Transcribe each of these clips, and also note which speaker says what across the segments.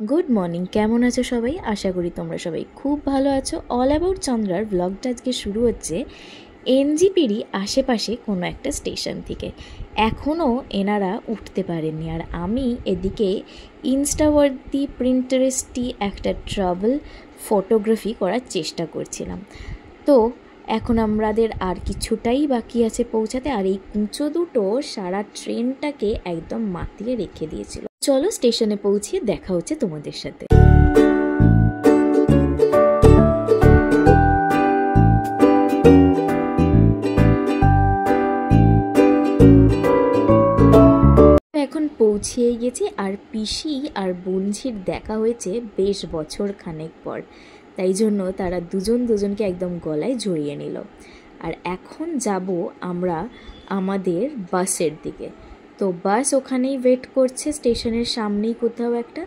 Speaker 1: Good morning, কেমন আছো সবাই? আশা করি তোমরা সবাই খুব ভালো আছো। অল অ্যাবাউট চন্দ্রার ব্লগটা আজকে শুরু হচ্ছে এনজিপিরই আশেপাশে কোনো একটা স্টেশন থেকে। এখনও এনারা উঠতে পারেননি, আর আমি এদিকে ইনস্টাওয়ার্দি প্রিন্টারেস্টি একটা ট্রাভেল ফটোগ্রাফি করার চেষ্টা করছিলাম। তো এখন আমাদের আর কিছুটাই বাকি আছে পৌঁছাতে, আর এই কুঁচো দুটো সারা ট্রেনটাকে একদম মাতিয়ে রেখে দিয়েছিল। চলো স্টেশনে পৌঁছিয়ে দেখা হচ্ছে তোমাদের সাথে। এখন পৌঁছিয়ে গেছি, আর পিসি আর বোনঝির দেখা হয়েছে বেশ বছর খানেক পর, তাই জন্য তারা দুজন দুজনকে একদম গলায় জড়িয়ে নিল। আর এখন যাব আমরা আমাদের বাসের দিকে। তো বাস ওখানেই ওয়েট করছে স্টেশনের সামনেই কোথাও একটা।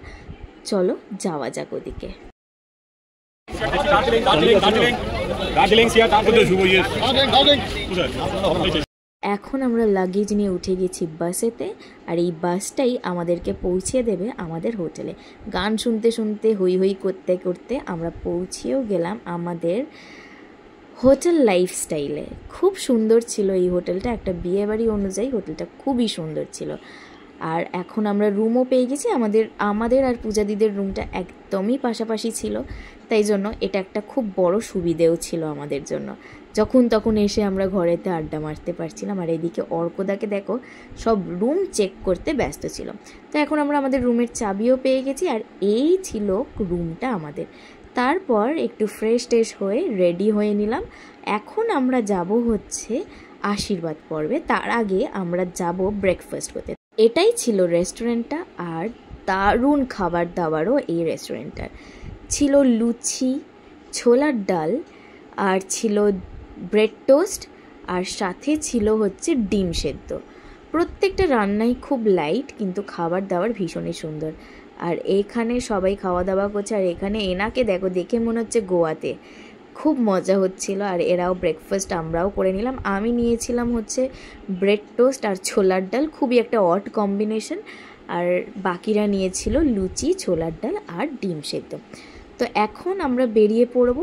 Speaker 1: চলো যাওয়া যাক ওদিকে। এখন আমরা লাগেজ নিয়ে উঠে গেছি বাসেতে, আর এই বাসটাই আমাদেরকে পৌঁছে দেবে আমাদের হোটেলে। গান শুনতে শুনতে হই হই করতে করতে আমরা পৌঁছেও গেলাম আমাদের হোটেল লাইফস্টাইলে। খুব সুন্দর ছিল এই হোটেলটা, একটা বিয়েবাড়ি অনুযায়ী হোটেলটা খুবই সুন্দর ছিল। আর এখন আমরা রুমও পেয়ে গেছি। আমাদের আর পূজা দিদের রুমটা একদমই পাশাপাশি ছিল, তাই জন্য এটা একটা খুব বড় সুবিধেও ছিল আমাদের জন্য। যখন তখন এসে আমরা ঘরেতে আড্ডা মারতে পারছিলাম। আর এদিকে অর্কদাকে দেখো, সব রুম চেক করতে ব্যস্ত ছিল। তো এখন আমরা আমাদের রুমের চাবিও পেয়ে গেছি, আর এই ছিল রুমটা আমাদের। তারপর একটু ফ্রেশ ট্রেশ হয়ে রেডি হয়ে নিলাম। এখন আমরা যাব হচ্ছে আশীর্বাদ পর্বে। তার আগে আমরা যাব ব্রেকফাস্ট করতে। এটাই ছিল রেস্টুরেন্টটা, আর দারুণ খাবার দাবারও এই রেস্টুরেন্টটার। ছিল লুচি, ছোলার ডাল, আর ছিল ব্রেড টোস্ট, আর সাথে ছিল হচ্ছে ডিম সেদ্ধ। প্রত্যেকটা রান্নাই খুব লাইট, কিন্তু খাবার দাবার ভীষণই সুন্দর। আর এখানে সবাই খাওয়া দাওয়া করছে, আর এখানে এনাকে দেখো, দেখে মনে হচ্ছে গোয়াতে। খুব মজা হচ্ছিল। আর এরাও ব্রেকফাস্ট আমরাও করে নিলাম। আমি নিয়েছিলাম হচ্ছে ব্রেড টোস্ট আর ছোলার ডাল, খুবই একটা অড কম্বিনেশন। আর বাকিরা নিয়েছিল লুচি, ছোলার ডাল আর ডিম সেদ্ধ। তো এখন আমরা বেরিয়ে পড়ব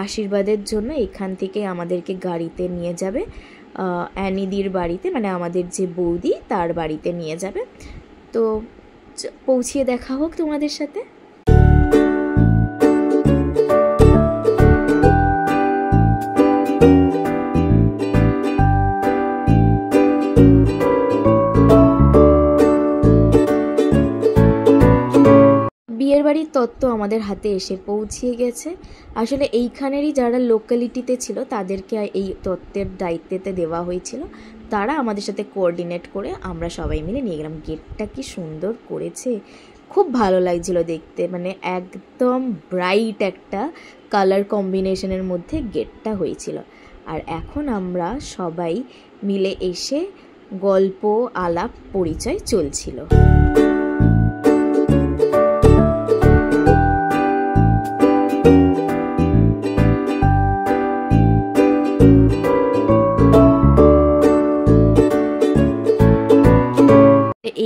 Speaker 1: আশীর্বাদের জন্য। এখান থেকে আমাদেরকে গাড়িতে নিয়ে যাবে অ্যানিদির বাড়িতে, মানে আমাদের যে বৌদি তার বাড়িতে নিয়ে যাবে। তো পৌঁছিয়ে দেখা হোক তোমাদের সাথে। বিয়ের বাড়ির তত্ত্ব আমাদের হাতে এসে পৌঁছিয়ে গেছে। আসলে এইখানেরই যারা লোকালিটিতে ছিল তাদেরকে এই তত্ত্বের দায়িত্বতে দেওয়া হয়েছিল। তারা আমাদের সাথে কোঅর্ডিনেট করে আমরা সবাই মিলে নিয়ে গেলাম। গেটটা কি সুন্দর করেছে, খুব ভালো লাগছিল দেখতে। মানে একদম ব্রাইট একটা কালার কম্বিনেশনের মধ্যে গেটটা হয়েছিল। আর এখন আমরা সবাই মিলে এসে গল্প আলাপ পরিচয় চলছিল।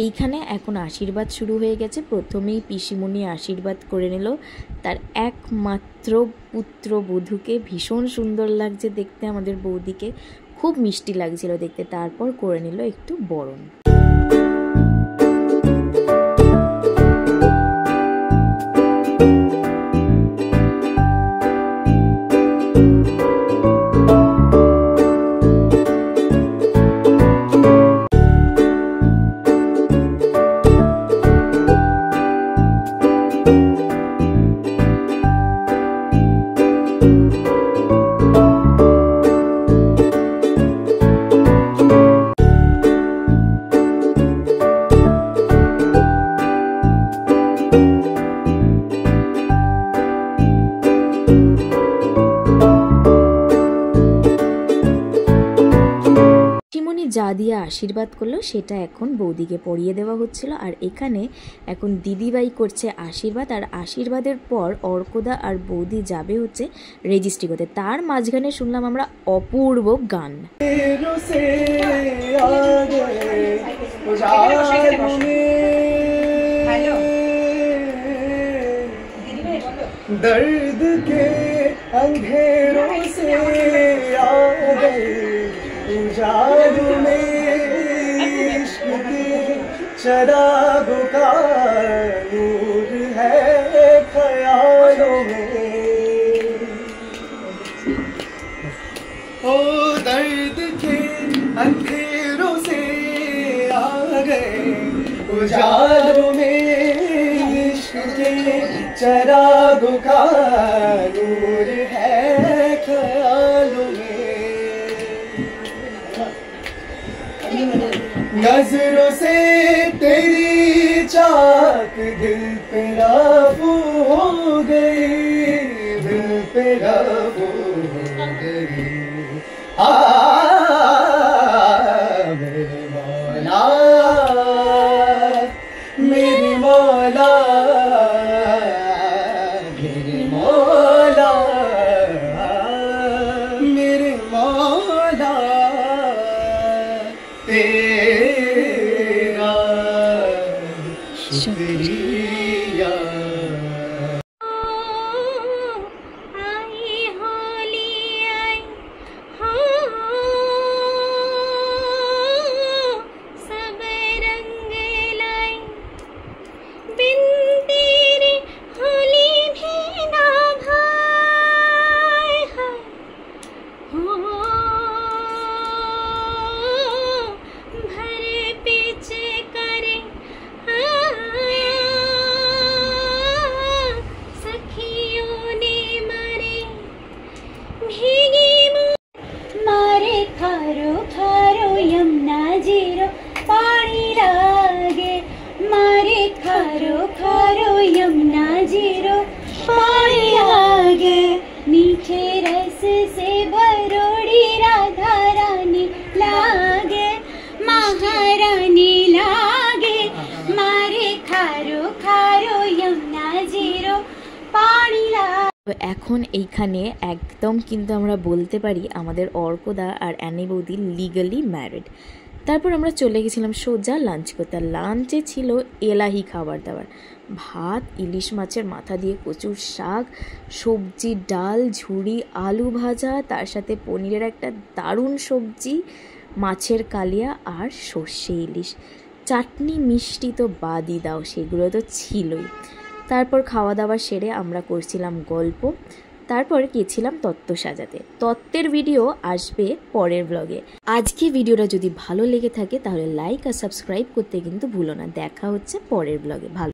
Speaker 1: এইখানে এখন আশীর্বাদ শুরু হয়ে গেছে। প্রথমেই পিসিমণি আশীর্বাদ করে নিল তার একমাত্র পুত্র বধূকে। ভীষণ সুন্দর লাগছে দেখতে আমাদের বৌদিকে, খুব মিষ্টি লাগছিল দেখতে। তারপর করে নিল একটু বরণ। যা দিয়ে আশীর্বাদ করলো সেটা এখন বৌদিকে পরিয়ে দেওয়া হচ্ছিল। আর এখানে এখন দিদিভাই করছে আশীর্বাদ, আর আশীর্বাদের পর অর্কদা আর বৌদি যাবে হচ্ছে রেজিস্ট্রি করতে। তার মাঝখানে শুনলাম আমরা অপূর্ব গান।
Speaker 2: दर्द के अंधेरों से आ गए उजालों में, इश्क के चरागों का नूर है ख्यालों में। ओ दर्द के अंधेरों से आ गए उजालों में, इश्क के चरागों का नूर है ख्यालों में। नजरों से तेरी चाक दिल पे राफू हो गई, दिल पे राफू हो गई। मेरे मौला, मेरे मौला, मेरे मौला, मेरे मौला, तेरा शुक्रिया।
Speaker 3: खारो खारो यमुना जीरो पानी लागे, मारे खारो खारो यमुना जीरो पानी लागे। मीठे रस से भरोड़ी राधा रानी लागे, महारानी लागे, मारे खारो खारो यमुना जीरो पानी लागे।
Speaker 1: তো এখন এইখানে একদম কিন্তু আমরা বলতে পারি আমাদের অর্কদা আর অ্যানি বৌদি লিগালি ম্যারিড। তারপর আমরা চলে গেছিলাম সোজা লাঞ্চ করতে। লাঞ্চে ছিল এলাহি খাবার দাবার, ভাত, ইলিশ মাছের মাথা দিয়ে কচুর শাক, সবজি, ডাল, ঝুড়ি, আলু ভাজা, তার সাথে পনিরের একটা দারুণ সবজি, মাছের কালিয়া আর সর্ষে ইলিশ, চাটনি, মিষ্টি তো বাদই দাও, সেগুলো তো ছিলই। তারপর খাওয়া দাওয়া সেরে আমরা করছিলাম গল্প, তারপর গেছিলাম তত্ত্ব সাজাতে। তত্ত্বের ভিডিও আসবে পরের ব্লগে। আজকে ভিডিওটা যদি ভালো লেগে থাকে তাহলে লাইক আর সাবস্ক্রাইব করতে কিন্তু ভুলো না। দেখা হচ্ছে পরের ব্লগে। ভালো।